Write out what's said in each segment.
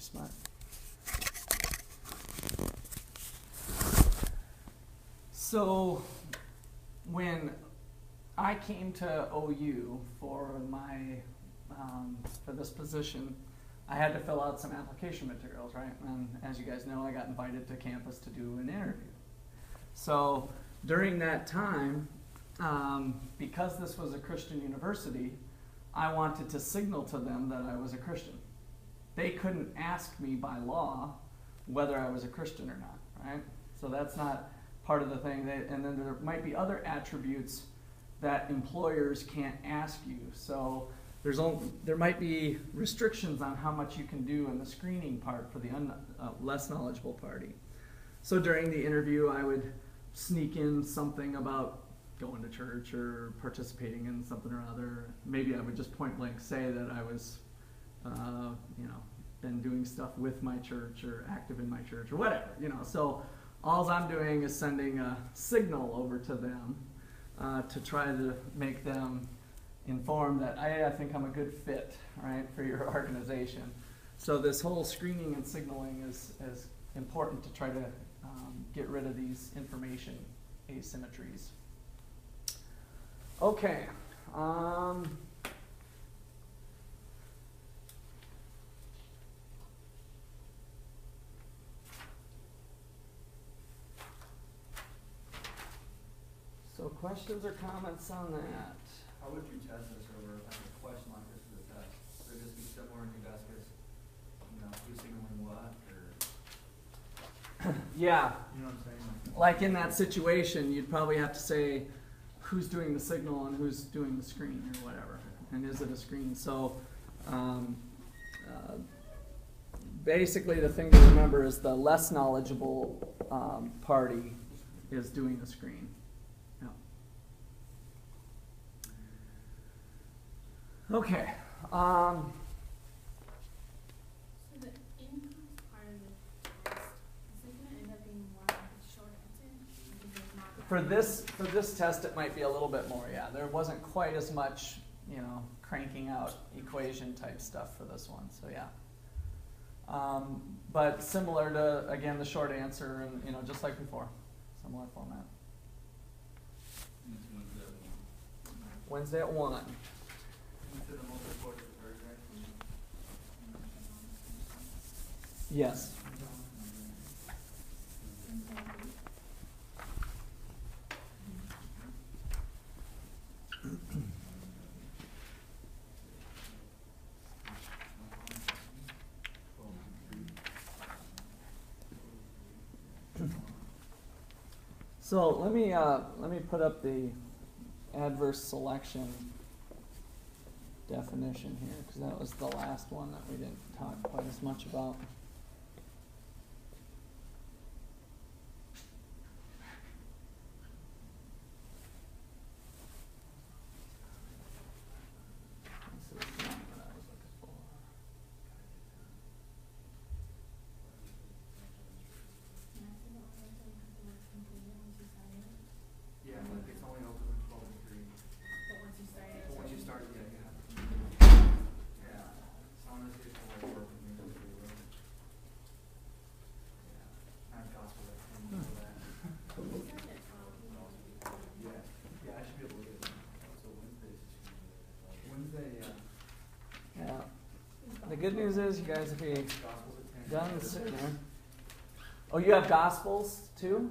smart. So when I came to OU for for this position, I had to fill out some application materials, right? And as you guys know, I got invited to campus to do an interview. So during that time, because this was a Christian university, I wanted to signal to them that I was a Christian. They couldn't ask me by law whether I was a Christian or not, right? So that's not part of the thing. And then there might be other attributes that employers can't ask you. So there might be restrictions on how much you can do in the screening part for the less knowledgeable party. So during the interview, I would sneak in something about going to church or participating in something or other. Maybe I would just point blank say that I was, been doing stuff with my church or active in my church or whatever, So all I'm doing is sending a signal over to them to try to make them informed that I think I'm a good fit, right, for your organization. So this whole screening and signaling is important to try to get rid of these information asymmetries. Okay. So questions or comments on that? How would you test this over a question like this for the test? Would it just be similar in your desk as, who's signaling what, or? Yeah. You know what I'm saying? Like in that situation, you'd probably have to say who's doing the signal and who's doing the screen or whatever. And is it a screen? So basically the thing to remember is the less knowledgeable party is doing the screen. Yeah. Okay. So the income part of the test, is it going to end up being more like a short answer? For this test, it might be a little bit more. Yeah, there wasn't quite as much, cranking out equation type stuff for this one. So yeah, but similar to again the short answer and just like before, similar format. Wednesday at 1. Yes. So let me put up the adverse selection definition here, because that was the last one that we didn't talk quite as much about. This is not what I was looking for. Yeah, like it's only open from 12 to 3. But once you start it, But once you start, yeah, you have to. Yeah. Some of this is for work with me. Yeah. I have gospel that came for that. we start at 12. Yeah. Yeah, I should be able to get it. So Wednesday, yeah. Yeah. The good news is, you guys, if you Gospel's at 10. done sooner. Oh, you have Gospels too?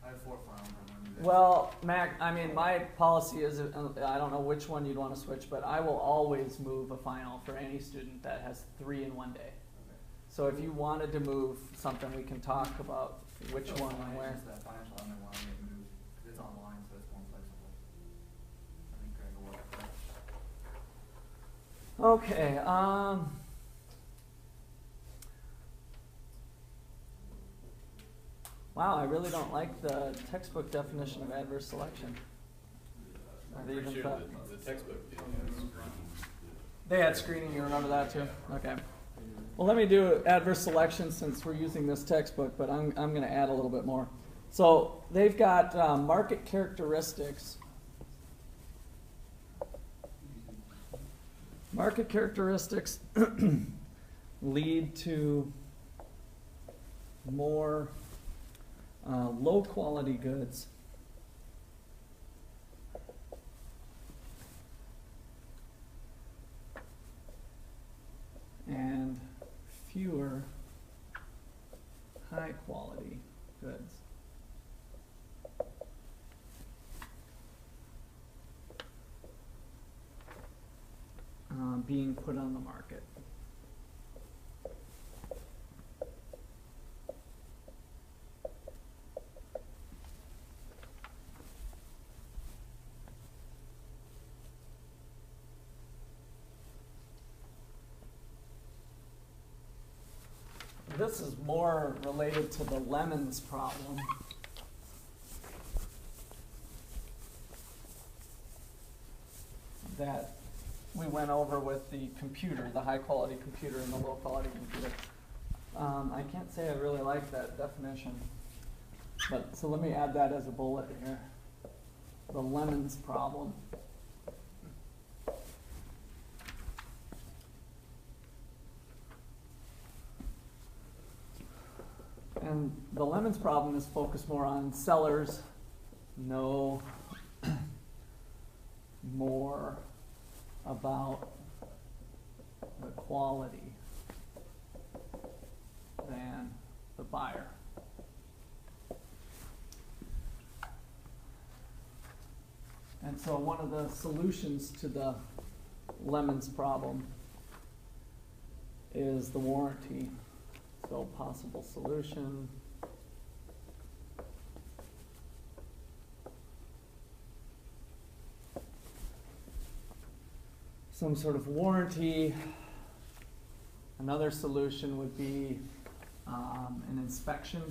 I have 4 finals on Monday. Well, Mac, my policy is, I don't know which one you'd want to switch, but I will always move a final for any student that has 3 in one day. Okay. So if you wanted to move something, we can talk about which one and where. It's that financial element why I made a move, because it's online, so it's more flexible. I think Greg will work with that. Okay, wow, I really don't like the textbook definition of adverse selection. Or they even thought- The textbook did have screening. They had screening, you remember that too? Okay. Well, let me do adverse selection since we're using this textbook, but I'm going to add a little bit more. So they've got market characteristics. Market characteristics lead to more low quality goods and fewer high quality goods. Being put on the market. This is more related to the lemons problem. That we went over with the computer, the high quality computer and the low quality computer. I can't say I really like that definition, but so let me add that as a bullet here. The lemons problem. And the lemons problem is focused more on sellers know more about the quality than the buyer. And so one of the solutions to the lemons problem is the warranty. So possible solution. Some sort of warranty. Another solution would be an inspection.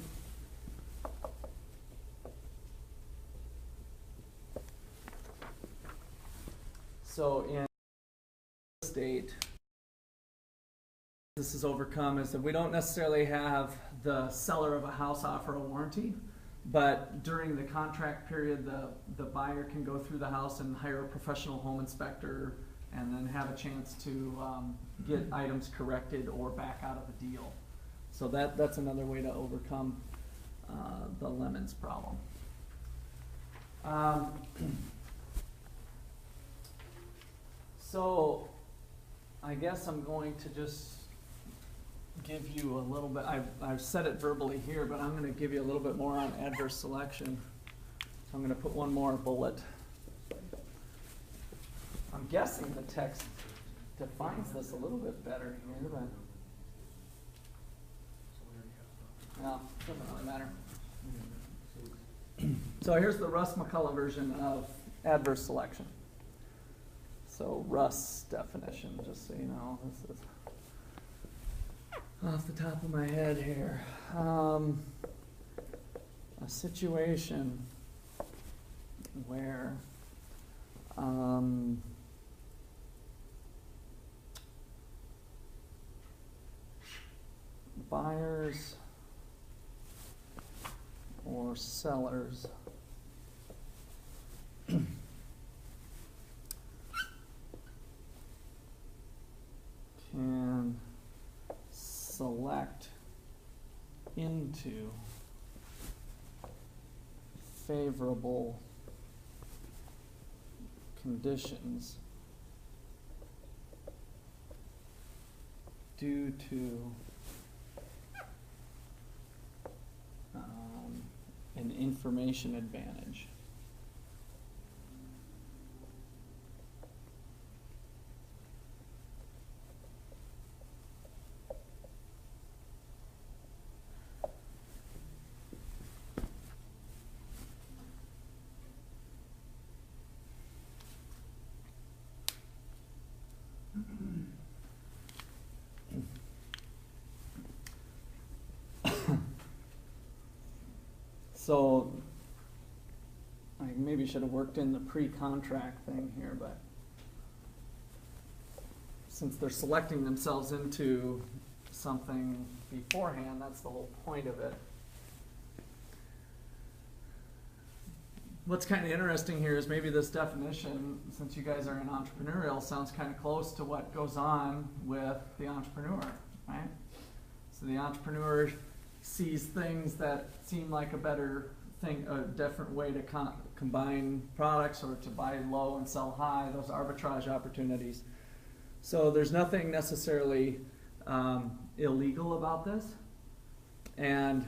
So in real estate, this is overcome is that we don't necessarily have the seller of a house offer a warranty, but during the contract period, the buyer can go through the house and hire a professional home inspector and then have a chance to get items corrected or back out of the deal. So that's another way to overcome the lemons problem. So I guess I'm going to just give you a little bit, I've said it verbally here, but I'm going to give you a little bit more on adverse selection. So I'm going to put one more bullet. I'm guessing the text defines this a little bit better here, but no, doesn't really matter. So here's the Russ Mccullough version of adverse selection. So Russ' definition, just so you know, this is off the top of my head here. A situation where buyers or sellers can select into favorable conditions due to an information advantage. So I maybe should have worked in the pre-contract thing here, but since they're selecting themselves into something beforehand, that's the whole point of it. What's kind of interesting here is maybe this definition, since you guys are in entrepreneurial, sounds kind of close to what goes on with the entrepreneur. right? So the entrepreneur sees things that seem like a better thing, a different way to combine products or to buy low and sell high, those arbitrage opportunities. So there's nothing necessarily illegal about this. And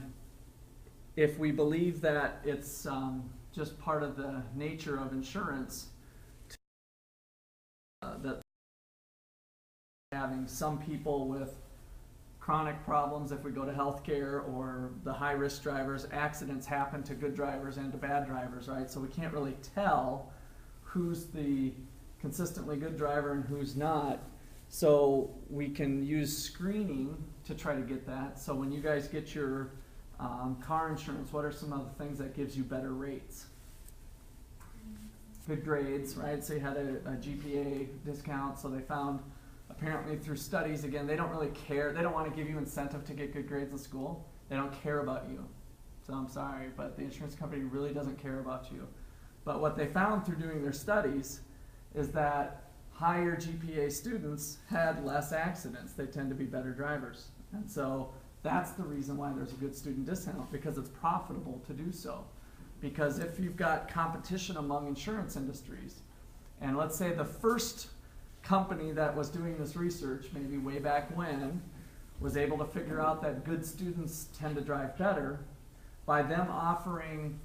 if we believe that it's just part of the nature of insurance, that having some people with chronic problems, if we go to healthcare, or the high-risk drivers, accidents happen to good drivers and to bad drivers, right? So we can't really tell who's the consistently good driver and who's not. So we can use screening to try to get that. So when you guys get your car insurance, what are some of the things that gives you better rates? Good grades, right? So you had a GPA discount, so they found apparently through studies, again, they don't really care. They don't want to give you incentive to get good grades in school. They don't care about you. So I'm sorry, but the insurance company really doesn't care about you. But what they found through doing their studies is that higher GPA students had less accidents. They tend to be better drivers. And so that's the reason why there's a good student discount, because it's profitable to do so. Because if you've got competition among insurance industries, and let's say the first company that was doing this research, maybe way back when, was able to figure out that good students tend to drive better, by them offering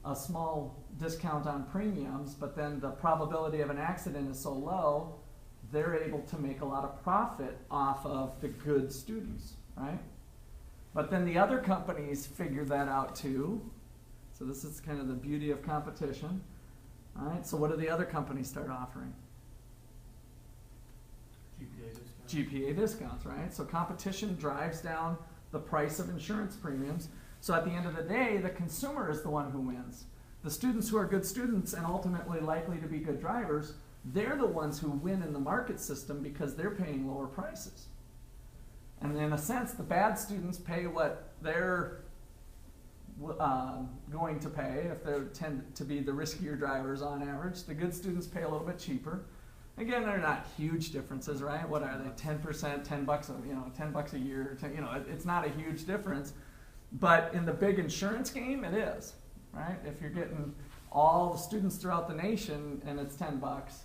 a small discount on premiums, but then the probability of an accident is so low, they're able to make a lot of profit off of the good students, right? But then the other companies figure that out too. So this is kind of the beauty of competition. All right, so what do the other companies start offering? GPA discount. GPA discounts, right? So competition drives down the price of insurance premiums. So at the end of the day, the consumer is the one who wins. The students who are good students and ultimately likely to be good drivers, they're the ones who win in the market system because they're paying lower prices. And in a sense, the bad students pay what they're going to pay if they tend to be the riskier drivers on average. The good students pay a little bit cheaper. Again, they're not huge differences, right? What are they? 10%, 10 bucks, $10 a year. It's not a huge difference. But in the big insurance game, it is, right? If you're getting all the students throughout the nation and it's 10 bucks,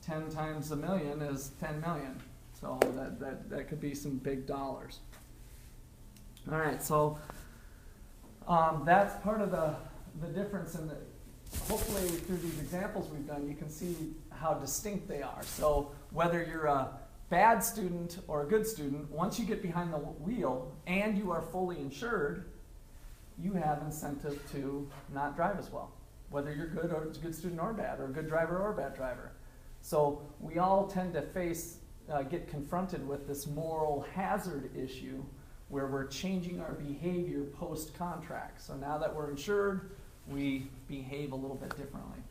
10 times a million is 10 million. So that could be some big dollars. All right, so that's part of the difference in the, hopefully through these examples we've done, you can see how distinct they are. So whether you're a bad student or a good student, once you get behind the wheel and you are fully insured, you have incentive to not drive as well, whether you're good or a good student or bad, or a good driver or a bad driver. So we all tend to get confronted with this moral hazard issue where we're changing our behavior post-contract. So now that we're insured, we behave a little bit differently.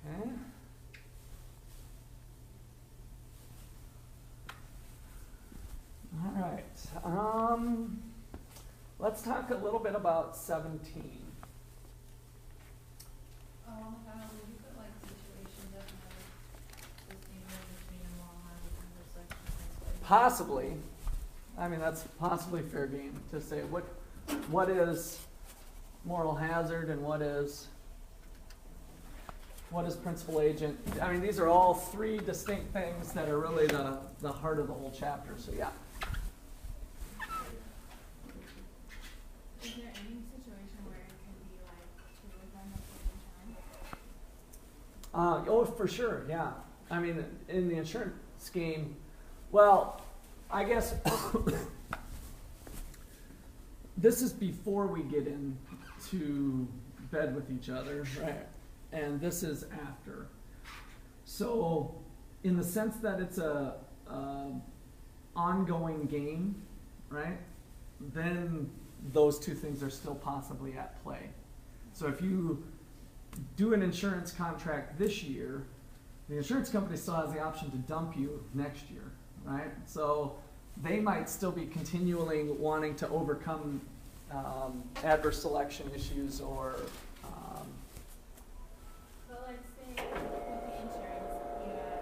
Okay. All right. Let's talk a little bit about 17. Would you put like situations that have distinguish between a moral hazard and intersection? Possibly. I mean, that's possibly fair game to say what is moral hazard and what is principal agent. I mean, these are all three distinct things that are really the heart of the whole chapter. So yeah. Is there any situation where it can be like two of them at the same time? Oh, for sure, yeah. I mean, in the insurance scheme, well, I guess this is before we get into bed with each other, right? And this is after. So, in the sense that it's a ongoing game, right? Then those two things are still possibly at play. So if you do an insurance contract this year, the insurance company still has the option to dump you next year, right? So they might still be continually wanting to overcome adverse selection issues or But like say with the insurance, you have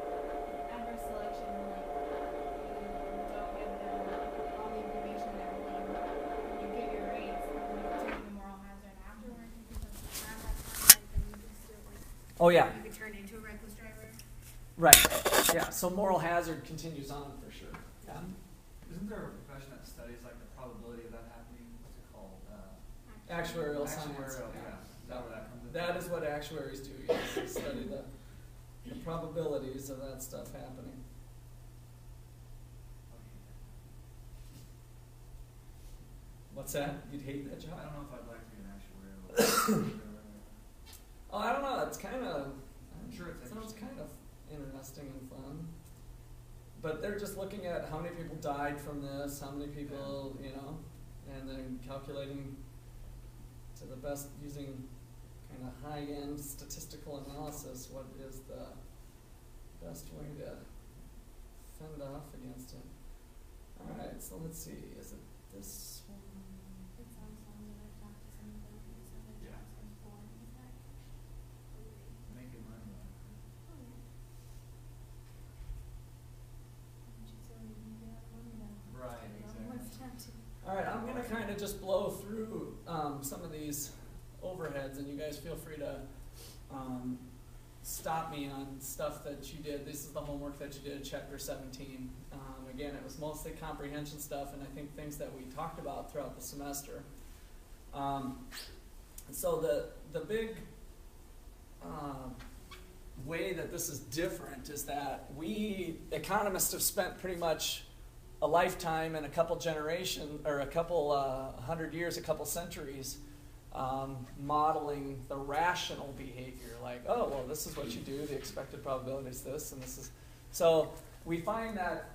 adverse selection, like Oh, yeah. You could turn into a reckless driver. Right. Yeah. So moral hazard continues on for sure. Yeah. Isn't there a profession that studies like the probability of that happening? What's it called? Actuarial science. Actuarial, yeah. Is that where that comes in? That is what actuaries do. Yes, they study the probabilities of that stuff happening. What's that? You'd hate that job? I don't know if I'd like to be an actuarial. Oh, I don't know. It's kind of. I'm sure it's sounds interesting. kind of interesting and fun. But they're just looking at how many people died from this, how many people, you know, and then calculating to the best using kind of high-end statistical analysis what is the best way to fend off against it. All right, so let's see. Is it this one? It sounds fun that I've talked to some of them who said that Yeah. jobs are boring as heck. Making money on it. Oh, yeah. And she's already gonna get out of money now. Right, exactly. What's time to? All right, I'm gonna kind of just blow through some of these overheads, and you guys feel free to stop me on stuff that you did. This is the homework that you did, Chapter 17. Again, it was mostly comprehension stuff, and I think things that we talked about throughout the semester. So the big way that this is different is that we economists have spent pretty much a lifetime and a couple generations, or a couple 100 years, a couple centuries, modeling the rational behavior. Like, oh, well, this is what you do. The expected probability is this, and this is. So we find that